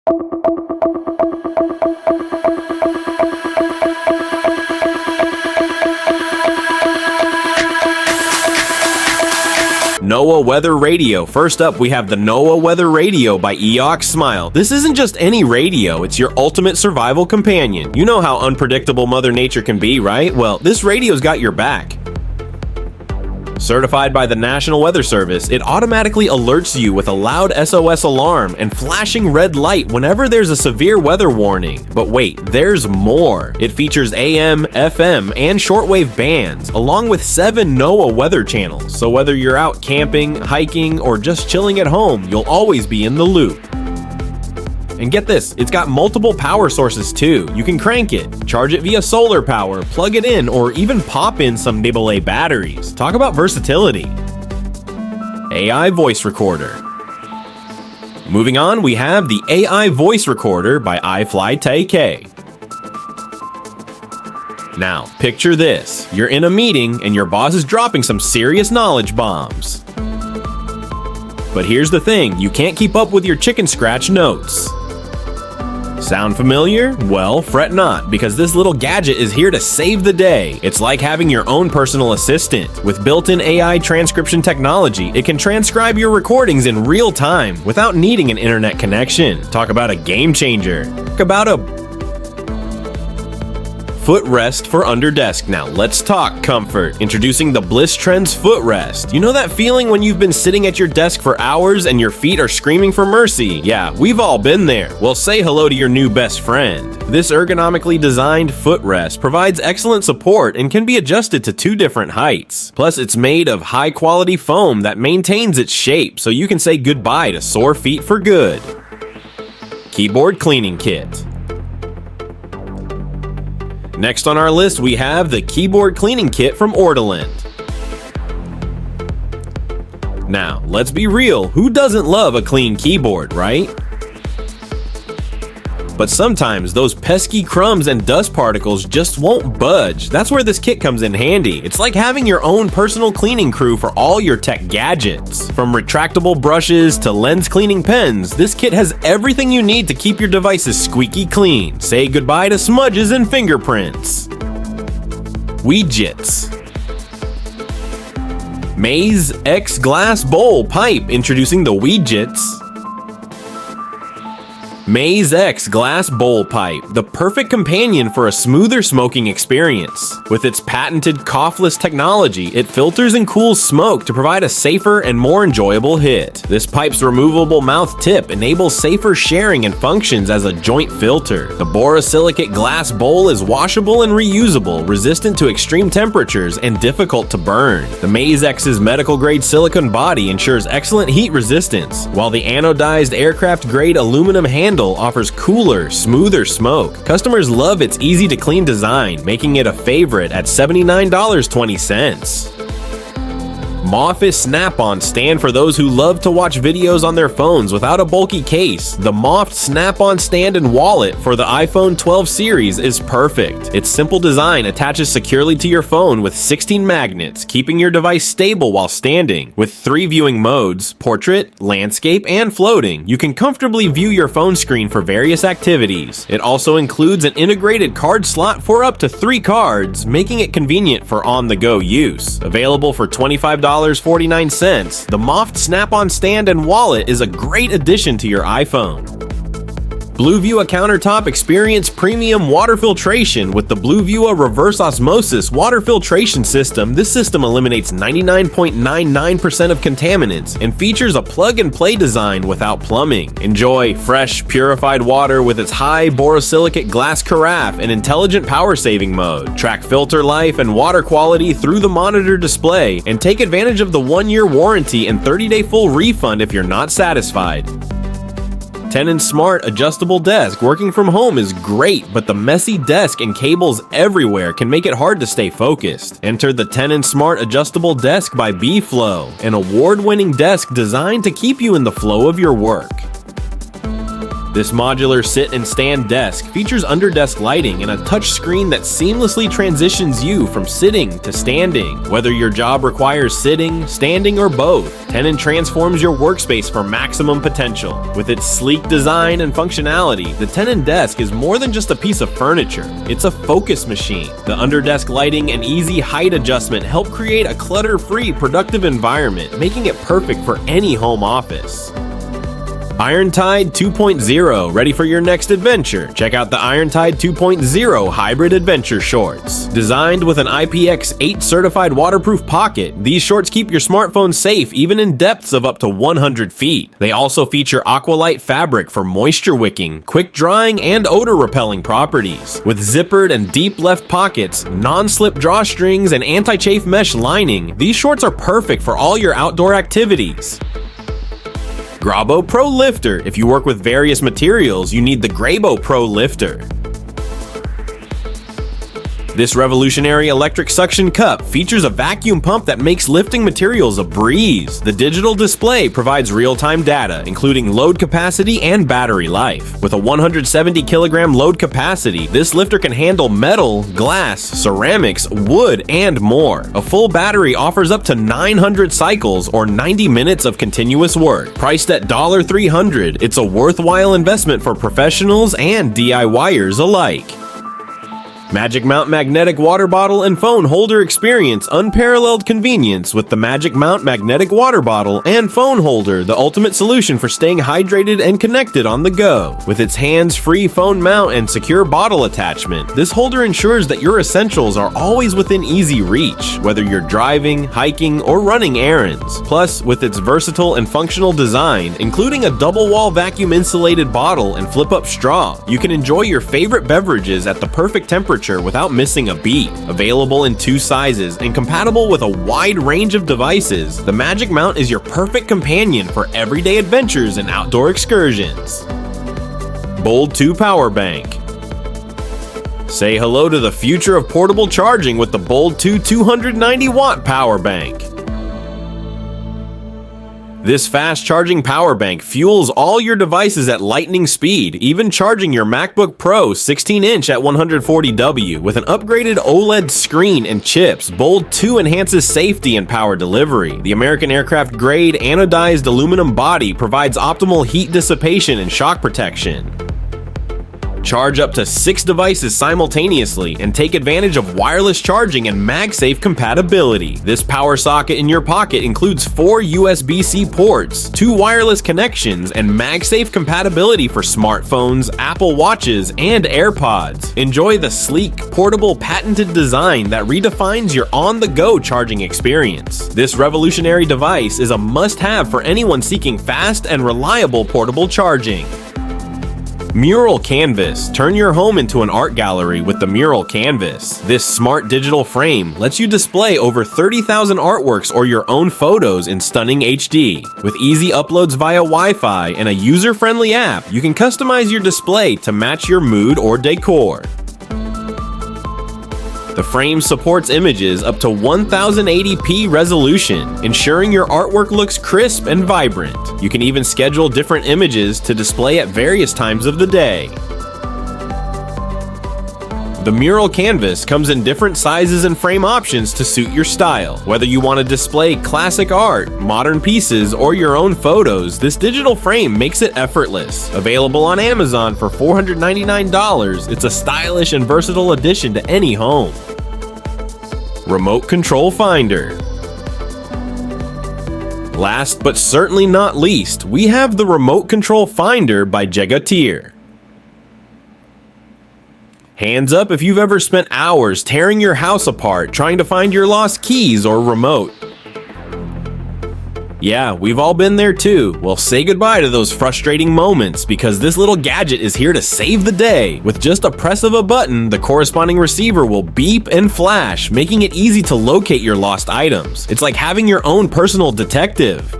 NOAA Weather Radio. First up, we have the NOAA Weather Radio by Eox Smile. This isn't just any radio, it's your ultimate survival companion. You know how unpredictable Mother Nature can be, right? Well, this radio's got your back. Certified by the National Weather Service, it automatically alerts you with a loud SOS alarm and flashing red light whenever there's a severe weather warning. But wait, there's more. It features AM, FM, and shortwave bands, along with 7 NOAA weather channels. So whether you're out camping, hiking, or just chilling at home, you'll always be in the loop. And get this, it's got multiple power sources too. You can crank it, charge it via solar power, plug it in, or even pop in some AA batteries. Talk about versatility. AI Voice Recorder. Moving on, we have the AI Voice Recorder by iFlyTK. Now, picture this. You're in a meeting and your boss is dropping some serious knowledge bombs. But here's the thing, you can't keep up with your chicken scratch notes. Sound familiar? Well, fret not, because this little gadget is here to save the day. It's like having your own personal assistant. With built-in AI transcription technology, it can transcribe your recordings in real time without needing an internet connection. Talk about a game changer. Talk about a footrest for under desk. Now let's talk comfort. Introducing the Bliss Trends footrest. You know that feeling when you've been sitting at your desk for hours and your feet are screaming for mercy? Yeah, we've all been there. Well, say hello to your new best friend. This ergonomically designed footrest provides excellent support and can be adjusted to 2 different heights. Plus, it's made of high quality foam that maintains its shape, so you can say goodbye to sore feet for good. Keyboard Cleaning Kit. Next on our list, we have the Keyboard Cleaning Kit from Ortolint. Now, let's be real, who doesn't love a clean keyboard, right? But sometimes those pesky crumbs and dust particles just won't budge. That's where this kit comes in handy. It's like having your own personal cleaning crew for all your tech gadgets. From retractable brushes to lens cleaning pens, this kit has everything you need to keep your devices squeaky clean. Say goodbye to smudges and fingerprints. Weedgets. Maze X Glass Bowl Pipe, introducing the Weedgets. Maze X Glass Bowl Pipe, the perfect companion for a smoother smoking experience. With its patented coughless technology, it filters and cools smoke to provide a safer and more enjoyable hit. This pipe's removable mouth tip enables safer sharing and functions as a joint filter. The borosilicate glass bowl is washable and reusable, resistant to extreme temperatures, and difficult to burn. The Maze X's medical-grade silicone body ensures excellent heat resistance, while the anodized aircraft-grade aluminum handle offers cooler, smoother smoke. Customers love its easy-to-clean design, making it a favorite at $79.20. MOFT Snap-on stand for those who love to watch videos on their phones without a bulky case. The MOFT Snap-on stand and wallet for the iPhone 12 series is perfect. Its simple design attaches securely to your phone with 16 magnets, keeping your device stable while standing. With 3 viewing modes, portrait, landscape, and floating, you can comfortably view your phone screen for various activities. It also includes an integrated card slot for up to 3 cards, making it convenient for on-the-go use. Available for $25.49, the MOFT Snap-on stand and wallet is a great addition to your iPhone. Bluevua countertop experience premium water filtration with the Bluevua reverse osmosis water filtration system. This system eliminates 99.99% of contaminants and features a plug-and-play design without plumbing. Enjoy fresh, purified water with its high borosilicate glass carafe and intelligent power-saving mode. Track filter life and water quality through the monitor display, and take advantage of the 1-year warranty and 30-day full refund if you're not satisfied. Tenon Smart Adjustable Desk. Working from home is great, but the messy desk and cables everywhere can make it hard to stay focused. Enter the Tenon Smart Adjustable Desk by B-Flow, an award-winning desk designed to keep you in the flow of your work. This modular sit and stand desk features under-desk lighting and a touch screen that seamlessly transitions you from sitting to standing. Whether your job requires sitting, standing, or both, Tenon transforms your workspace for maximum potential. With its sleek design and functionality, the Tenon desk is more than just a piece of furniture. It's a focus machine. The under-desk lighting and easy height adjustment help create a clutter-free, productive environment, making it perfect for any home office. Irontide 2.0, ready for your next adventure? Check out the Irontide 2.0 Hybrid Adventure Shorts. Designed with an IPX8 certified waterproof pocket, these shorts keep your smartphone safe even in depths of up to 100 feet. They also feature aqualite fabric for moisture wicking, quick drying, and odor repelling properties. With zippered and deep left pockets, non-slip drawstrings, and anti-chafe mesh lining, these shorts are perfect for all your outdoor activities. Grabo Pro-Lifter. If you work with various materials, you need the Grabo Pro-Lifter. This revolutionary electric suction cup features a vacuum pump that makes lifting materials a breeze. The digital display provides real-time data, including load capacity and battery life. With a 170 kilogram load capacity, this lifter can handle metal, glass, ceramics, wood, and more. A full battery offers up to 900 cycles or 90 minutes of continuous work. Priced at $300, it's a worthwhile investment for professionals and DIYers alike. MagicMount magnetic water bottle and phone holder experience unparalleled convenience with the MagicMount magnetic water bottle and phone holder, the ultimate solution for staying hydrated and connected on the go. With its hands-free phone mount and secure bottle attachment, this holder ensures that your essentials are always within easy reach, whether you're driving, hiking, or running errands. Plus, with its versatile and functional design, including a double-wall vacuum-insulated bottle and flip-up straw, you can enjoy your favorite beverages at the perfect temperature without missing a beat. Available in 2 sizes and compatible with a wide range of devices, the MagicMount is your perfect companion for everyday adventures and outdoor excursions. Bold 2 Power Bank. Say hello to the future of portable charging with the Bold 2 290-watt power bank. This fast-charging power bank fuels all your devices at lightning speed, even charging your MacBook Pro 16-inch at 140W. With an upgraded OLED screen and chips, Bold 2 enhances safety and power delivery. The American aircraft-grade anodized aluminum body provides optimal heat dissipation and shock protection. Charge up to 6 devices simultaneously and take advantage of wireless charging and MagSafe compatibility. This power socket in your pocket includes 4 USB-C ports, 2 wireless connections, and MagSafe compatibility for smartphones, Apple Watches, and AirPods. Enjoy the sleek, portable, patented design that redefines your on-the-go charging experience. This revolutionary device is a must-have for anyone seeking fast and reliable portable charging. Meural Canvas. Turn your home into an art gallery with the Meural Canvas. This smart digital frame lets you display over 30,000 artworks or your own photos in stunning HD. With easy uploads via Wi-Fi and a user-friendly app, you can customize your display to match your mood or decor. The frame supports images up to 1080p resolution, ensuring your artwork looks crisp and vibrant. You can even schedule different images to display at various times of the day. The Meural Canvas comes in different sizes and frame options to suit your style. Whether you want to display classic art, modern pieces, or your own photos, this digital frame makes it effortless. Available on Amazon for $499, it's a stylish and versatile addition to any home. Remote Control Finder. Last but certainly not least, we have the Remote Control Finder by Jegatir. Hands up if you've ever spent hours tearing your house apart trying to find your lost keys or remote. Yeah, we've all been there too. Well, say goodbye to those frustrating moments because this little gadget is here to save the day. With just a press of a button, the corresponding receiver will beep and flash, making it easy to locate your lost items. It's like having your own personal detective.